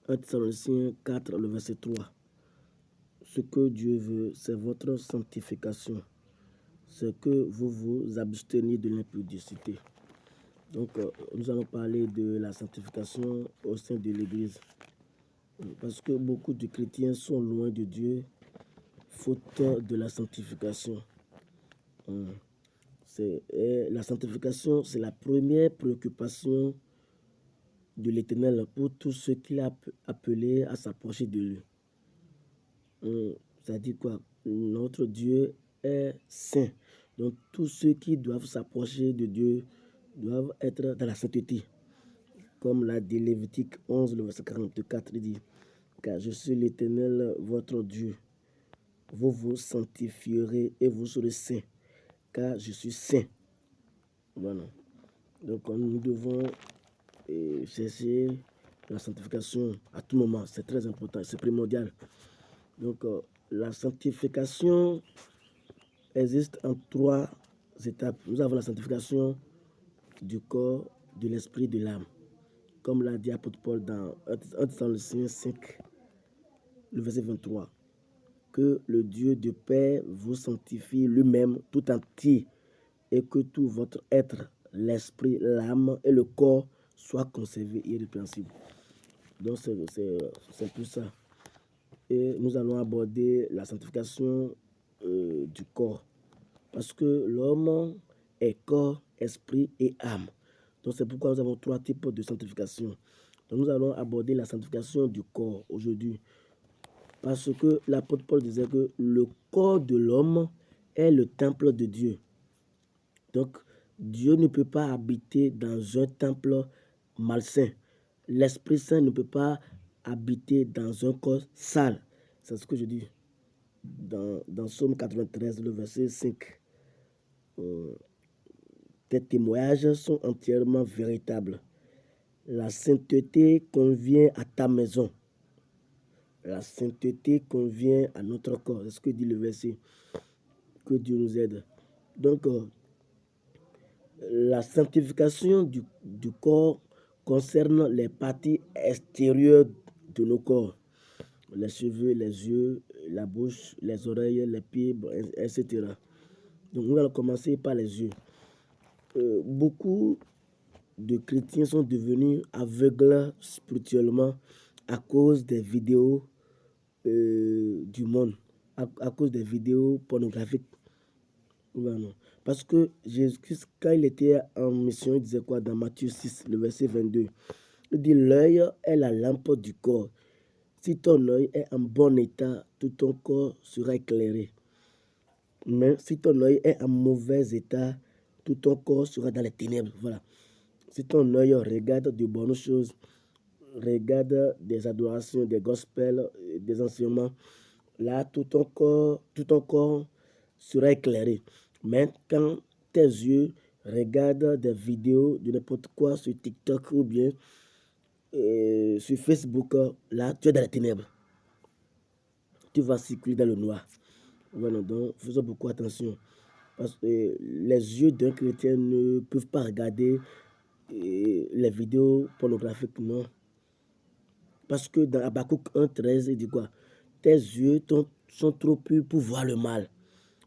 1 Thessaloniciens 4, le verset 3. Ce que Dieu veut, c'est votre sanctification. C'est que vous vous absteniez de l'impudicité. Donc, nous allons parler de la sanctification au sein de l'Église. Parce que beaucoup de chrétiens sont loin de Dieu, faute de la sanctification. La sanctification, c'est la première préoccupation de l'Éternel pour tous ceux qu'il a appelés à s'approcher de lui. Ça dit quoi? Notre Dieu est saint. Donc tous ceux qui doivent s'approcher de Dieu doivent être dans la sainteté. Comme l'a dit Lévitique 11, le verset 44, il dit: car je suis l'Éternel, votre Dieu. Vous vous sanctifierez et vous serez saints, car je suis saint. Voilà. Donc nous devons chercher la sanctification à tout moment. C'est très important, c'est primordial. Donc la sanctification existe en 3 étapes. Nous avons la sanctification du corps, de l'esprit, de l'âme. Comme l'a dit l'apôtre Paul dans 1 Thessaloniciens 5, le verset 23. Que le Dieu de paix vous sanctifie lui-même tout entier, et que tout votre être, l'esprit, l'âme et le corps soient conservés irrépréhensibles. Donc c'est tout ça. Et nous allons aborder la sanctification du corps. Parce que l'homme est corps, esprit et âme. Donc c'est pourquoi nous avons 3 types de sanctification. Donc nous allons aborder la sanctification du corps aujourd'hui. Parce que l'apôtre Paul disait que le corps de l'homme est le temple de Dieu. Donc, Dieu ne peut pas habiter dans un temple malsain. L'Esprit Saint ne peut pas habiter dans un corps sale. C'est ce que je dis dans Psaume 93, le verset 5. Tes témoignages sont entièrement véritables. La sainteté convient à ta maison. La sainteté convient à notre corps. C'est ce que dit le verset. Que Dieu nous aide. Donc, la sanctification du corps concerne les parties extérieures de nos corps. Les cheveux, les yeux, la bouche, les oreilles, les pieds, etc. Donc, nous allons commencer par les yeux. Beaucoup de chrétiens sont devenus aveugles spirituellement à cause des vidéos du monde, à cause des vidéos pornographiques. Voilà. Parce que Jésus-Christ, quand il était en mission, il disait quoi dans Matthieu 6, le verset 22? Il dit: l'œil est la lampe du corps. Si ton œil est en bon état, tout ton corps sera éclairé. Mais si ton œil est en mauvais état, tout ton corps sera dans les ténèbres. Voilà. Si ton œil regarde de bonnes choses, regarde des adorations, des gospels, des enseignements, là, tout ton corps sera éclairé. Mais quand tes yeux regardent des vidéos de n'importe quoi sur TikTok ou bien sur Facebook, là, tu es dans les ténèbres. Tu vas circuler dans le noir. Voilà, donc faisons beaucoup attention. Parce que les yeux d'un chrétien ne peuvent pas regarder les vidéos pornographiques, non. Parce que dans Habakkuk 1,13, il dit quoi? Tes yeux sont trop purs pour voir le mal.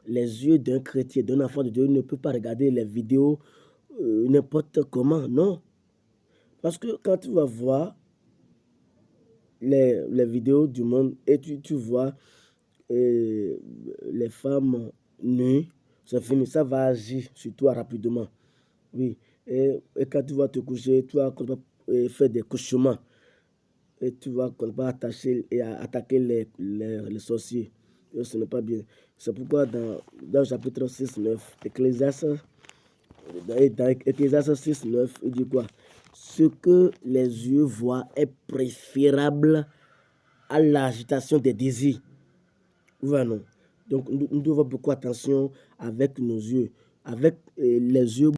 Les yeux d'un chrétien, d'un enfant de Dieu ne peuvent pas regarder les vidéos n'importe comment, non. Parce que quand tu vas voir les vidéos du monde et tu vois les femmes nues, c'est fini, ça va agir sur toi rapidement. Oui, et quand tu vas te coucher, tu vas faire des cauchemars. Et tu vas attacher et attaquer les sorciers. Et ce n'est pas bien. C'est pourquoi dans le chapitre 6, 9, dans Ecclésiaste 6, 9, il dit quoi? Ce que les yeux voient est préférable à l'agitation des désirs. Voilà. Donc nous devons beaucoup attention avec nos yeux. Avec les yeux